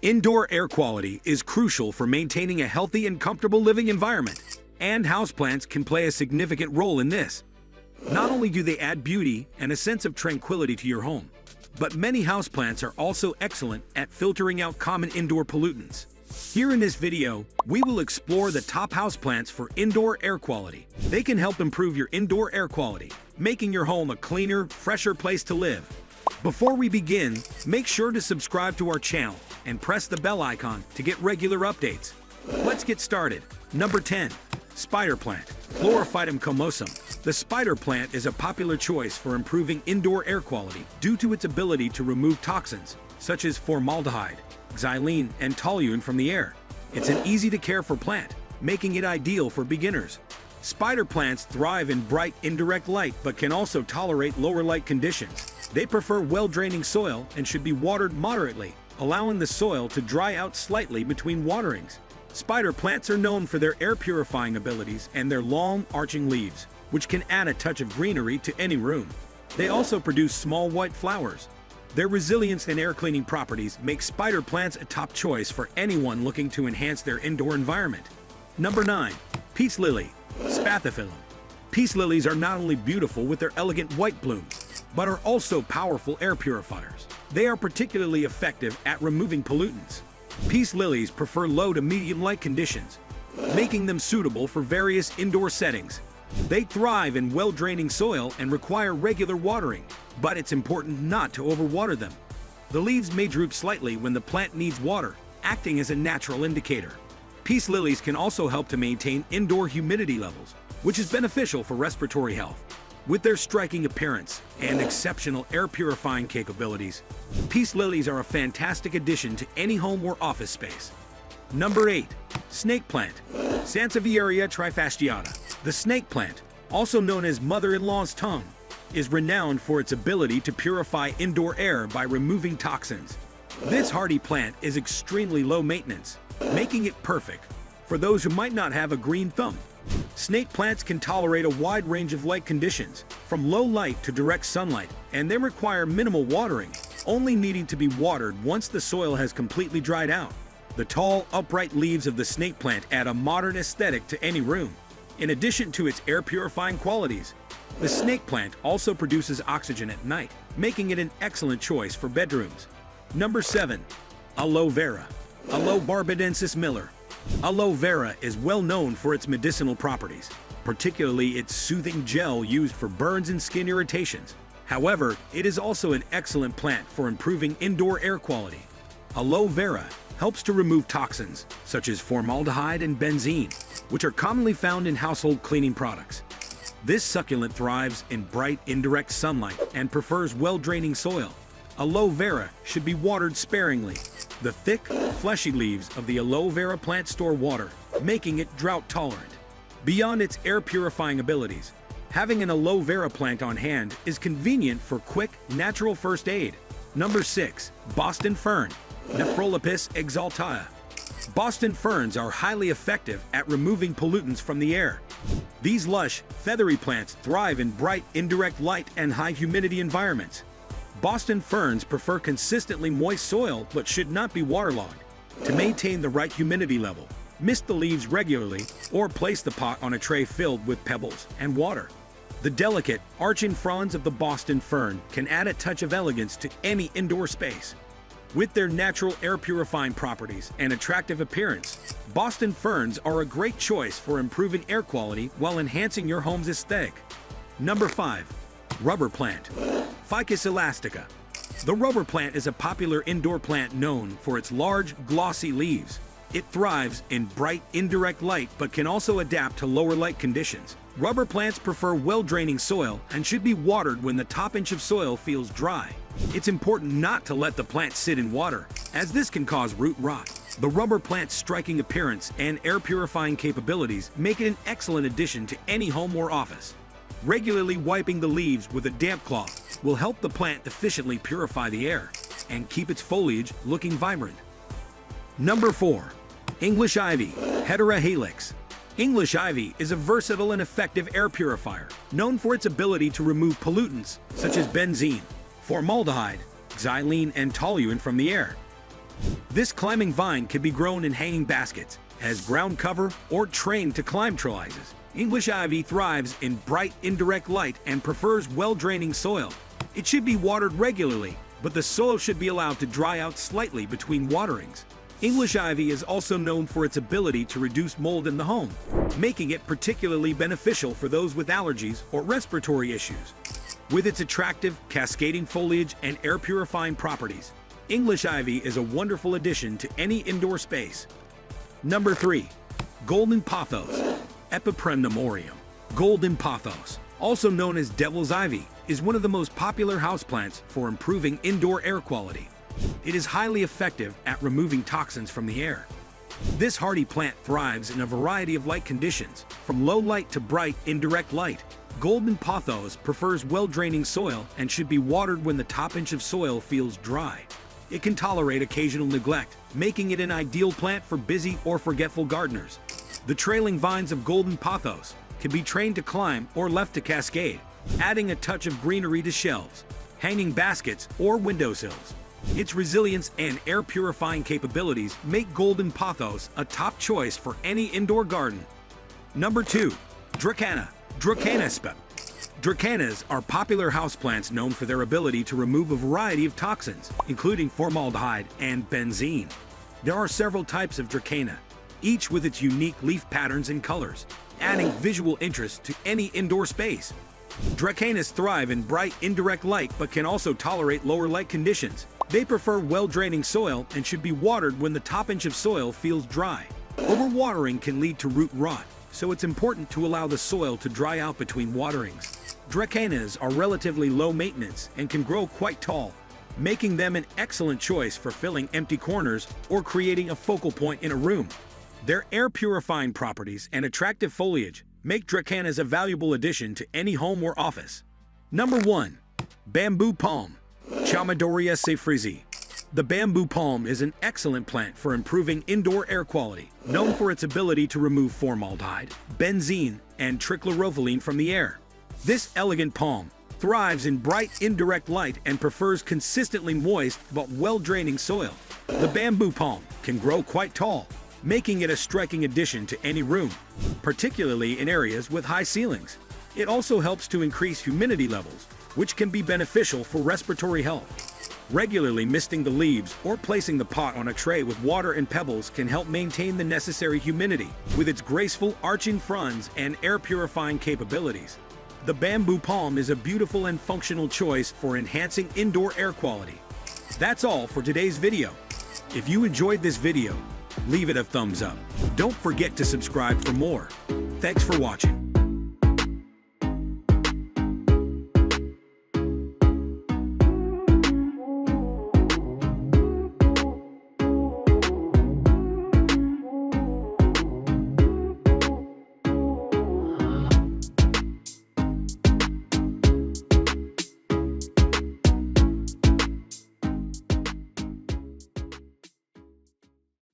Indoor air quality is crucial for maintaining a healthy and comfortable living environment, and houseplants can play a significant role in this. Not only do they add beauty and a sense of tranquility to your home, but many houseplants are also excellent at filtering out common indoor pollutants. Here in this video, we will explore the top houseplants for indoor air quality. They can help improve your indoor air quality, making your home a cleaner, fresher place to live. Before we begin, make sure to subscribe to our channel and press the bell icon to get regular updates. Let's get started. Number 10. Spider plant, Chlorophytum comosum. The spider plant is a popular choice for improving indoor air quality due to its ability to remove toxins such as formaldehyde, xylene, and toluene from the air. It's an easy-to-care-for plant, making it ideal for beginners. Spider plants thrive in bright, indirect light but can also tolerate lower light conditions. They prefer well-draining soil and should be watered moderately, allowing the soil to dry out slightly between waterings. Spider plants are known for their air-purifying abilities and their long, arching leaves, which can add a touch of greenery to any room. They also produce small white flowers. Their resilience and air-cleaning properties make spider plants a top choice for anyone looking to enhance their indoor environment. Number 9. Peace lily, Spathiphyllum. Peace lilies are not only beautiful with their elegant white blooms, but are also powerful air purifiers. They are particularly effective at removing pollutants. Peace lilies prefer low to medium light conditions, making them suitable for various indoor settings. They thrive in well-draining soil and require regular watering, but it's important not to overwater them. The leaves may droop slightly when the plant needs water, acting as a natural indicator. Peace lilies can also help to maintain indoor humidity levels, which is beneficial for respiratory health. With their striking appearance and exceptional air-purifying capabilities, peace lilies are a fantastic addition to any home or office space. Number 8. Snake plant, Sansevieria trifasciata. The snake plant, also known as mother-in-law's tongue, is renowned for its ability to purify indoor air by removing toxins. This hardy plant is extremely low maintenance, making it perfect for those who might not have a green thumb. Snake plants can tolerate a wide range of light conditions, from low light to direct sunlight, and they require minimal watering, only needing to be watered once the soil has completely dried out. The tall, upright leaves of the snake plant add a modern aesthetic to any room. In addition to its air-purifying qualities, the snake plant also produces oxygen at night, making it an excellent choice for bedrooms. Number 7. Aloe Vera, Aloe barbadensis Miller. Aloe Vera is well known for its medicinal properties, particularly its soothing gel used for burns and skin irritations. However, it is also an excellent plant for improving indoor air quality. Aloe Vera helps to remove toxins such as formaldehyde and benzene, which are commonly found in household cleaning products. This succulent thrives in bright, indirect sunlight and prefers well-draining soil. Aloe Vera should be watered sparingly. The thick, fleshy leaves of the aloe vera plant store water, making it drought-tolerant. Beyond its air-purifying abilities, having an aloe vera plant on hand is convenient for quick, natural first aid. Number 6. Boston Fern, Nephrolopis exaltea. Boston ferns are highly effective at removing pollutants from the air. These lush, feathery plants thrive in bright, indirect light and high-humidity environments. Boston ferns prefer consistently moist soil but should not be waterlogged. To maintain the right humidity level, mist the leaves regularly or place the pot on a tray filled with pebbles and water. The delicate, arching fronds of the Boston fern can add a touch of elegance to any indoor space. With their natural air-purifying properties and attractive appearance, Boston ferns are a great choice for improving air quality while enhancing your home's aesthetic. Number 5. Rubber plant, Ficus elastica. The rubber plant is a popular indoor plant known for its large, glossy leaves. It thrives in bright, indirect light but can also adapt to lower light conditions. Rubber plants prefer well-draining soil and should be watered when the top inch of soil feels dry. It's important not to let the plant sit in water, as this can cause root rot. The rubber plant's striking appearance and air-purifying capabilities make it an excellent addition to any home or office. Regularly wiping the leaves with a damp cloth will help the plant efficiently purify the air and keep its foliage looking vibrant. Number 4. English ivy, Hedera helix. English ivy is a versatile and effective air purifier, known for its ability to remove pollutants such as benzene, formaldehyde, xylene, and toluene from the air. This climbing vine can be grown in hanging baskets, has ground cover, or trained to climb trellises. English ivy thrives in bright, indirect light and prefers well-draining soil. It should be watered regularly, but the soil should be allowed to dry out slightly between waterings. English ivy is also known for its ability to reduce mold in the home, making it particularly beneficial for those with allergies or respiratory issues. With its attractive, cascading foliage and air-purifying properties, English ivy is a wonderful addition to any indoor space. Number 3. Golden Pothos, Epipremnum. Golden Pothos, also known as devil's ivy, is one of the most popular houseplants for improving indoor air quality. It is highly effective at removing toxins from the air. This hardy plant thrives in a variety of light conditions, from low light to bright, indirect light. Golden Pothos prefers well-draining soil and should be watered when the top inch of soil feels dry. It can tolerate occasional neglect, making it an ideal plant for busy or forgetful gardeners. The trailing vines of Golden Pothos can be trained to climb or left to cascade, adding a touch of greenery to shelves, hanging baskets, or windowsills. Its resilience and air-purifying capabilities make Golden Pothos a top choice for any indoor garden. Number 2. Dracaena. Dracaenas are popular houseplants known for their ability to remove a variety of toxins, including formaldehyde and benzene. There are several types of Dracaena, each with its unique leaf patterns and colors, adding visual interest to any indoor space. Dracaenas thrive in bright, indirect light but can also tolerate lower light conditions. They prefer well-draining soil and should be watered when the top inch of soil feels dry. Overwatering can lead to root rot, so it's important to allow the soil to dry out between waterings. Dracaenas are relatively low maintenance and can grow quite tall, making them an excellent choice for filling empty corners or creating a focal point in a room. Their air-purifying properties and attractive foliage make Dracaenas a valuable addition to any home or office. Number 1. Bamboo Palm, Chamaedorea cephryzi. The bamboo palm is an excellent plant for improving indoor air quality, known for its ability to remove formaldehyde, benzene, and trichloroethylene from the air. This elegant palm thrives in bright, indirect light and prefers consistently moist but well-draining soil. The bamboo palm can grow quite tall, making it a striking addition to any room, particularly in areas with high ceilings. It also helps to increase humidity levels, which can be beneficial for respiratory health. Regularly misting the leaves or placing the pot on a tray with water and pebbles can help maintain the necessary humidity. With its graceful arching fronds and air-purifying capabilities, the bamboo palm is a beautiful and functional choice for enhancing indoor air quality. That's all for today's video. If you enjoyed this video, leave it a thumbs up. Don't forget to subscribe for more. Thanks for watching.